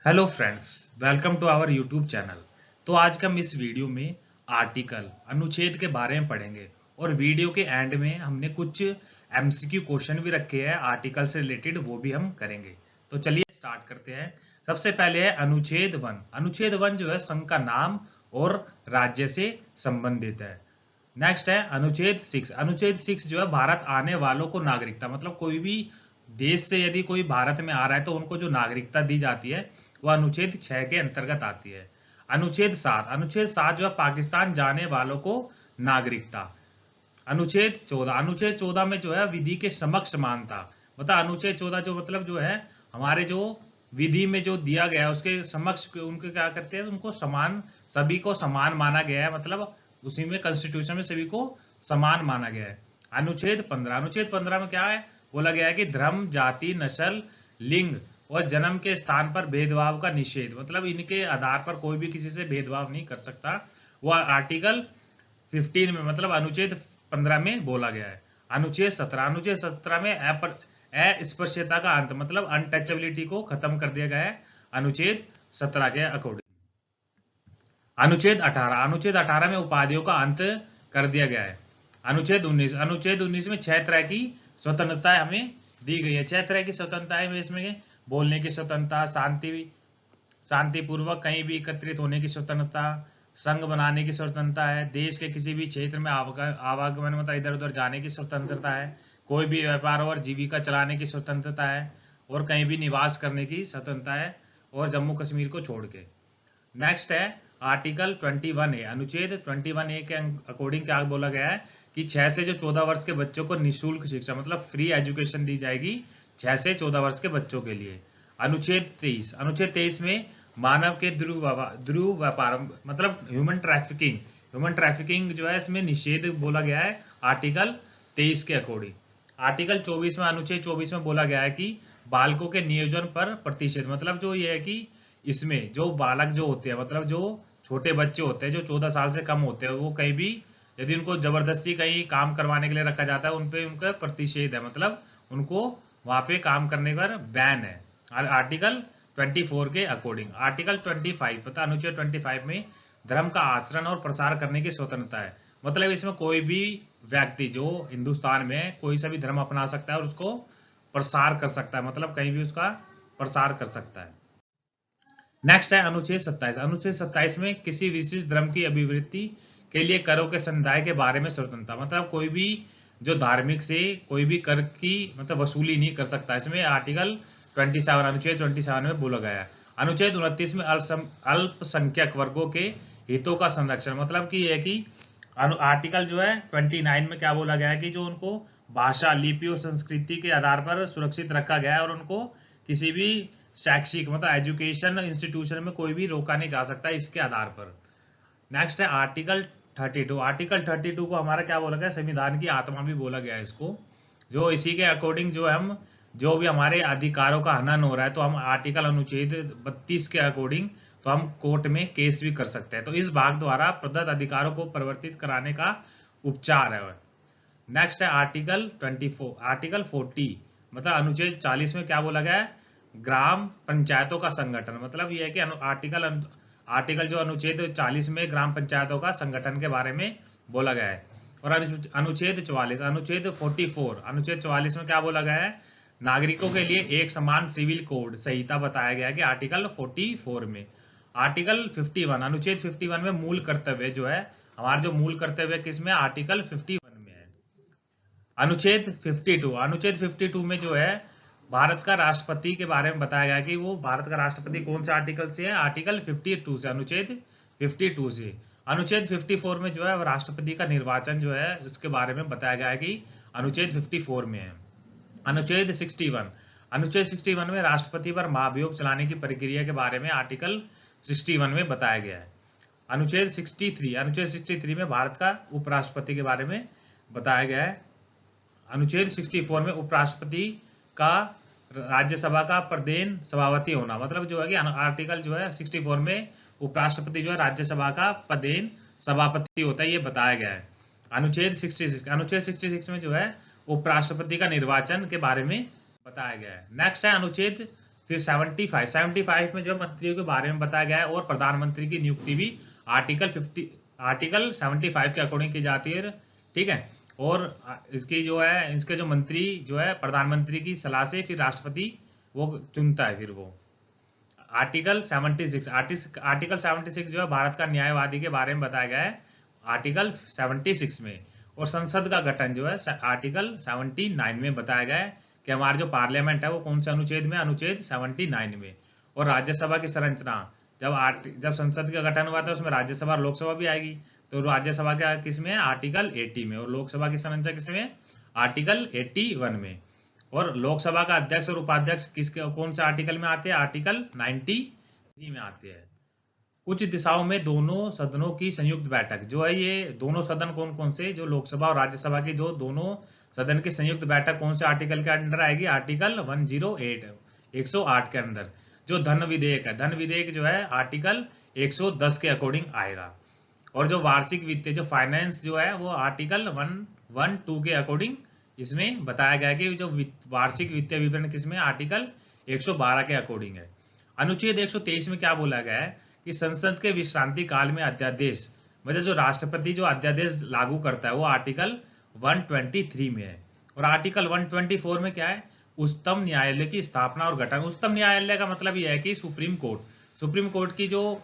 Hello friends, welcome to our YouTube channel. तो आज का हम इस वीडियो में आर्टिकल अनुच्छेद के बारे में पढ़ेंगे और वीडियो के एंड में हमने कुछ एमसीक्यू क्वेश्चन भी रखे हैं आर्टिकल से रिलेटेड, वो भी हम करेंगे। तो चलिए स्टार्ट करते हैं। सबसे पहले है अनुच्छेद 1। अनुच्छेद 1 जो है संघ का नाम और राज्य से संबंधित है। नेक्स्ट है अनुच्छेद 6। अनुच्छेद 6 जो है भारत आने वालों को नागरिकता, मतलब कोई भी देश से यदि कोई भारत में आ रहा है तो उनको जो नागरिकता दी जाती है वह अनुच्छेद 6 के अंतर्गत आती है। अनुच्छेद 7। अनुच्छेद 7 जो है पाकिस्तान जाने वालों को नागरिकता। अनुच्छेद 14। अनुच्छेद 14 में जो है विधि के समक्ष समानता, मतलब अनुच्छेद 14 जो मतलब जो है हमारे जो विधि में जो दिया गया है उसके समक्ष उनको क्या करते हैं, उनको समान, सभी को समान माना गया है, मतलब उसी में कॉन्स्टिट्यूशन में सभी को समान माना गया है। अनुच्छेद 15। अनुच्छेद 15 में क्या है, बोला गया है कि धर्म, जाति, नस्ल, लिंग और जन्म के स्थान पर भेदभाव का निषेध, मतलब इनके आधार पर कोई भी किसी से भेदभाव नहीं कर सकता। वह आर्टिकल 15 में, मतलब अनुच्छेद 15 में बोला गया है। अनुच्छेद 17। अनुच्छेद 17 में अस्पृश्यता का अंत, मतलब अनटचेबिलिटी को खत्म कर दिया गया है अनुच्छेद 17 के अकॉर्डिंग। अनुच्छेद 18। अनुच्छेद 18 में उपाधियों का अंत कर दिया गया है। अनुच्छेद 19। अनुच्छेद 19 में 6 तरह की स्वतंत्रता हमें दी गई है। 6 तरह की स्वतंत्रताएं में इसमें बोलने की स्वतंत्रता, शांतिपूर्वक कहीं भी एकत्रित होने की स्वतंत्रता, संघ बनाने की स्वतंत्रता है, देश के किसी भी क्षेत्र में आवागमन, मतलब इधर उधर जाने की स्वतंत्रता है, कोई भी व्यापार और जीविका चलाने की स्वतंत्रता है, और कहीं भी निवास करने की स्वतंत्रता है, और जम्मू कश्मीर को छोड़ के। नेक्स्ट है आर्टिकल 21A। अनुच्छेद 21A के अकॉर्डिंग क्या बोला गया है कि 6 से जो 14 वर्ष के बच्चों को निःशुल्क शिक्षा, मतलब फ्री एजुकेशन दी जाएगी 6 से 14 वर्ष के बच्चों के लिए। अनुच्छेद 23। अनुच्छेद 23 में मानव के ध्रुव व्यापार, मतलब ह्यूमन ट्रैफिकिंग जो है इसमें निषेध बोला गया है आर्टिकल 23 के अकॉर्डिंग। आर्टिकल 24 में, अनुच्छेद 24 में बोला गया है कि बालकों के नियोजन पर प्रतिषेध, मतलब जो ये है कि इसमें जो बालक जो होते हैं, मतलब जो छोटे बच्चे होते हैं जो 14 साल से कम होते हैं, वो कहीं भी यदि उनको जबरदस्ती कहीं काम करवाने के लिए रखा जाता है, उनपे उनका प्रतिषेध है, मतलब उनको वहां पे काम करने पर बैन है आर्टिकल 24 के अकॉर्डिंग। आर्टिकल 25, पता अनुच्छेद 25 में धर्म का आचरण और प्रसार करने की स्वतंत्रता है, मतलब इसमें कोई भी व्यक्ति जो हिंदुस्तान में कोई सा भी धर्म अपना सकता है और उसको प्रसार कर सकता है, मतलब कहीं भी उसका प्रसार कर सकता है। नेक्स्ट है अनुच्छेद 27। अनुच्छेद 27 में किसी विशिष्ट धर्म की अभिवृद्धि के लिए करों के संदाय के बारे में स्वतंत्रता, मतलब कोई भी जो धार्मिक से कोई भी कर की मतलब वसूली नहीं कर सकता, इसमें आर्टिकल 27 अनुच्छेद 27 में बोला गया है। अनुच्छेद 29 में अल्पसंख्यक वर्गों के हितों का संरक्षण, मतलब कि यह कि आर्टिकल जो है 29 में क्या बोला गया है कि जो उनको भाषा, लिपि और संस्कृति के आधार पर सुरक्षित रखा गया है और उनको किसी भी शैक्षिक मतलब एजुकेशन इंस्टीट्यूशन में कोई भी रोका नहीं जा सकता इसके आधार पर। नेक्स्ट है आर्टिकल 32। आर्टिकल 32 को हमारा क्या बोला गया, संविधान की आत्मा भी बोला गया है इसको। जो इसी के अकॉर्डिंग जो हम जो भी हमारे अधिकारों का हनन हो रहा है तो हम आर्टिकल अनुच्छेद 32 के अकॉर्डिंग तो हम कोर्ट में केस भी कर सकते हैं। तो इस भाग द्वारा प्रदत्त अधिकारों को परिवर्तित कराने का उपचार है। नेक्स्ट है आर्टिकल 24। आर्टिकल 40 मतलब अनुच्छेद 40 में क्या बोला गया है, ग्राम पंचायतों का संगठन, मतलब यह है कि आर्टिकल जो अनुच्छेद 40 में ग्राम पंचायतों का संगठन के बारे में बोला गया है। और अनुच्छेद 44, अनुच्छेद 44, अनुच्छेद 44 में क्या बोला गया है, नागरिकों के लिए एक समान सिविल कोड संहिता बताया गया है कि आर्टिकल 44 में। आर्टिकल 51, अनुच्छेद 51 में मूल कर्तव्य जो है, हमारा जो मूल कर्तव्य किसमें, आर्टिकल 51 में है। अनुच्छेद 52, अनुच्छेद 52 में जो है भारत का राष्ट्रपति के बारे में बताया गया कि वो भारत का राष्ट्रपति कौन से आर्टिकल से है, आर्टिकल 52 से, अनुच्छेद 52 से। अनुच्छेद 54 में जो है राष्ट्रपति का निर्वाचन जो है उसके बारे में बताया गया है कि अनुच्छेद 54 में है। अनुच्छेद 61, अनुच्छेद 61 में राष्ट्रपति पर महाभियोग चलाने की प्रक्रिया के बारे में आर्टिकल 61 में बताया गया है। अनुच्छेद 63, अनुच्छेद 63 में भारत का उपराष्ट्रपति के बारे में बताया गया है। अनुच्छेद 64 में उपराष्ट्रपति का राज्यसभा का प्रदेन सभापति होना, मतलब जो है कि आर्टिकल जो है 64 में उपराष्ट्रपति जो है राज्यसभा का प्रदेन सभापति होता है, ये बताया गया है। अनुच्छेद 66, अनुच्छेद 66 में जो है उपराष्ट्रपति का निर्वाचन के बारे में बताया गया है। नेक्स्ट है अनुच्छेद फिर 75 में जो मंत्रियों के बारे में बताया गया है और प्रधानमंत्री की नियुक्ति भी आर्टिकल 75 के अकॉर्डिंग की जाती है, ठीक है। और इसकी जो है, इसके जो मंत्री जो है प्रधानमंत्री की सलाह से फिर राष्ट्रपति वो चुनता है। फिर वो आर्टिकल 76 जो है भारत का न्यायवादी के बारे में बताया गया है आर्टिकल 76 में। और संसद का गठन जो है आर्टिकल 79 में बताया गया है कि हमारा जो पार्लियामेंट है वो कौन से अनुच्छेद में, अनुच्छेद 79 में। और राज्यसभा की संरचना, जब संसद का गठन हुआ था उसमें राज्यसभा और लोकसभा भी आएगी, तो राज्यसभा का किस में है, आर्टिकल 80 में। और लोकसभा की संरचना किस में, आर्टिकल 81 में। और लोकसभा का अध्यक्ष और उपाध्यक्ष कौन से आर्टिकल में आते हैं, आर्टिकल 93 में आते हैं। कुछ दिशाओं में दोनों सदनों की संयुक्त बैठक जो है, ये दोनों सदन कौन कौन से, जो लोकसभा और राज्यसभा की जो दोनों सदन की संयुक्त बैठक कौन से आर्टिकल के अंदर आएगी, आर्टिकल 108 के अंदर। जो धन विधेयक है, धन विधेयक जो है आर्टिकल 110 के अकॉर्डिंग आएगा। और जो वार्षिक वित्तीय जो फाइनेंस जो है वो आर्टिकल 112 के अकॉर्डिंग इसमें बताया गया कि जो वार्षिक वित्तीय विवरण किसमें, आर्टिकल 112 के अकॉर्डिंग है। अनुच्छेद 123 में क्या बोला गया है कि संसद के विश्रांति काल में अध्यादेश, मतलब जो राष्ट्रपति जो अध्यादेश लागू करता है वो आर्टिकल 123 में है। और आर्टिकल 124 में क्या है, उच्चतम न्यायालय की स्थापना और गठन। उच्चतम न्यायालय का मतलब यह है कि सुप्रीम कोर्ट की जो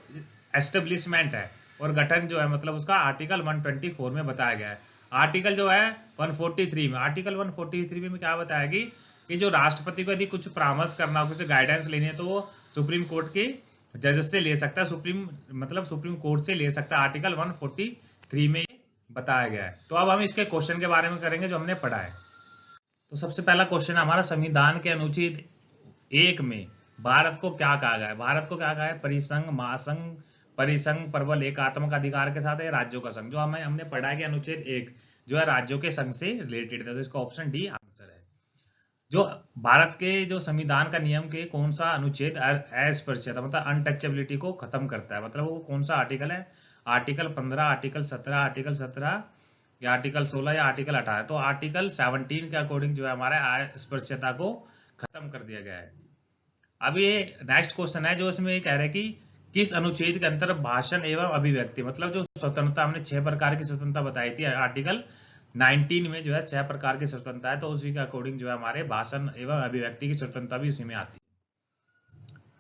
एस्टेब्लिशमेंट है और गठन जो है, मतलब उसका आर्टिकल 124 में बताया गया है। आर्टिकल जो है 143 में, आर्टिकल 143 में क्या बताया कि जो राष्ट्रपति को यदि कुछ परामर्श करना हो, कुछ गाइडेंस लेनी है, तो वो सुप्रीम कोर्ट के जजेस से ले सकता है, सुप्रीम कोर्ट से ले सकता है। आर्टिकल 143 में बताया गया है। तो अब हम इसके क्वेश्चन के बारे में करेंगे जो हमने पढ़ा है। तो सबसे पहला क्वेश्चन है हमारा, संविधान के अनुच्छेद 1 में भारत को क्या कहा गया है। भारत को क्या कहा है, परिसंघ, महासंघ, परिसंघ, प्रबल एकात्मक अधिकार के साथ है राज्यों का संघ। जो हमने पढ़ा है कि अनुच्छेद 1 जो है राज्यों के संघ से रिलेटेड था, तो इसका ऑप्शन डी आंसर है। जो भारत के जो संविधान का नियम के कौन सा अनुच्छेद अस्पृश्यता मतलब अनटचेबिलिटी को खत्म करता है, मतलब वो कौन सा आर्टिकल है, आर्टिकल 15, आर्टिकल 17, आर्टिकल 17 या आर्टिकल 16 या आर्टिकल 18। तो आर्टिकल 17 के अकॉर्डिंग जो है हमारा अस्पृश्यता को खत्म कर दिया गया है। अब ये नेक्स्ट क्वेश्चन है जो इसमें कह रहे हैं कि किस अनुच्छेद के अंतर भाषण एवं अभिव्यक्ति, मतलब जो स्वतंत्रता, हमने 6 प्रकार की स्वतंत्रता बताई थी, आर्टिकल 19 में जो है 6 प्रकार की स्वतंत्रता है, तो उसी के अकॉर्डिंग जो है हमारे भाषण एवं अभिव्यक्ति की स्वतंत्रता भी उसी में आती है।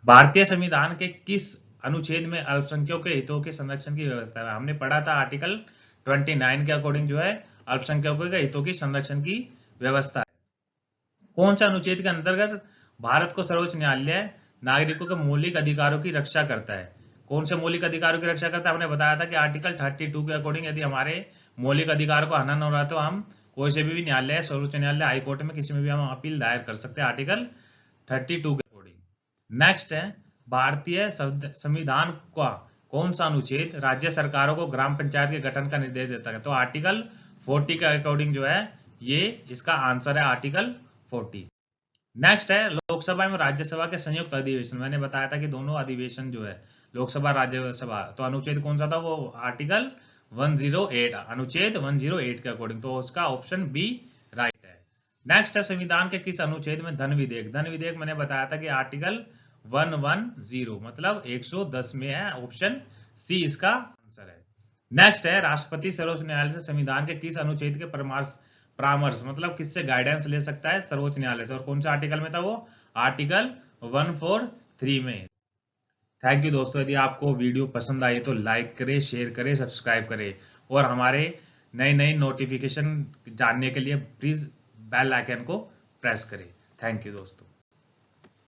भारतीय संविधान के किस अनुच्छेद में अल्पसंख्यकों के हितों के संरक्षण की व्यवस्था है। हमने पढ़ा था आर्टिकल 29 के अकॉर्डिंग जो है अल्पसंख्यकों के हितों की संरक्षण की व्यवस्था है। कौन सा अनुच्छेद के अंतर्गत भारत को सर्वोच्च न्यायालय नागरिकों के मौलिक अधिकारों की रक्षा करता है। कौन से मौलिक अधिकारों की रक्षा करता है, हमने बताया था कि आर्टिकल 32 के अकॉर्डिंग यदि हमारे मौलिक अधिकार को हनन हो रहा है तो हम कोई से भी न्यायालय, सर्वोच्च न्यायालय, हाई कोर्ट में किसी में भी हम अपील दायर कर सकते हैं, आर्टिकल 32 के अकॉर्डिंग। नेक्स्ट है, भारतीय संविधान का कौन सा अनुच्छेद राज्य सरकारों को ग्राम पंचायत के गठन का निर्देश देता है, तो आर्टिकल 40 के अकॉर्डिंग जो है ये इसका आंसर है, आर्टिकल 40। नेक्स्ट है, लोकसभा एवं राज्यसभा के संयुक्त अधिवेशन। मैंने बताया था कि दोनों अधिवेशन जो है लोकसभा राज्यसभा, तो अनुच्छेद कौन सा था, वो आर्टिकल 108, अनुच्छेद 108 के अकॉर्डिंग, तो उसका ऑप्शन बी राइट है। नेक्स्ट है, संविधान के किस अनुच्छेद में धन विधेयक, धन विधेयक मैंने बताया था कि आर्टिकल 110 मतलब 110 में है, ऑप्शन सी इसका आंसर है। नेक्स्ट है, राष्ट्रपति सर्वोच्च न्यायालय से संविधान के किस अनुच्छेद के परामर्श मतलब किससे गाइडेंस ले सकता है, सर्वोच्च न्यायालय से, और कौन सा आर्टिकल में था, वो आर्टिकल 143 में। थैंक यू दोस्तों, यदि आपको वीडियो पसंद आई तो लाइक करें, शेयर करें, सब्सक्राइब करें, और हमारे नई नोटिफिकेशन जानने के लिए प्लीज बेल आइकन को प्रेस करें। थैंक यू दोस्तों।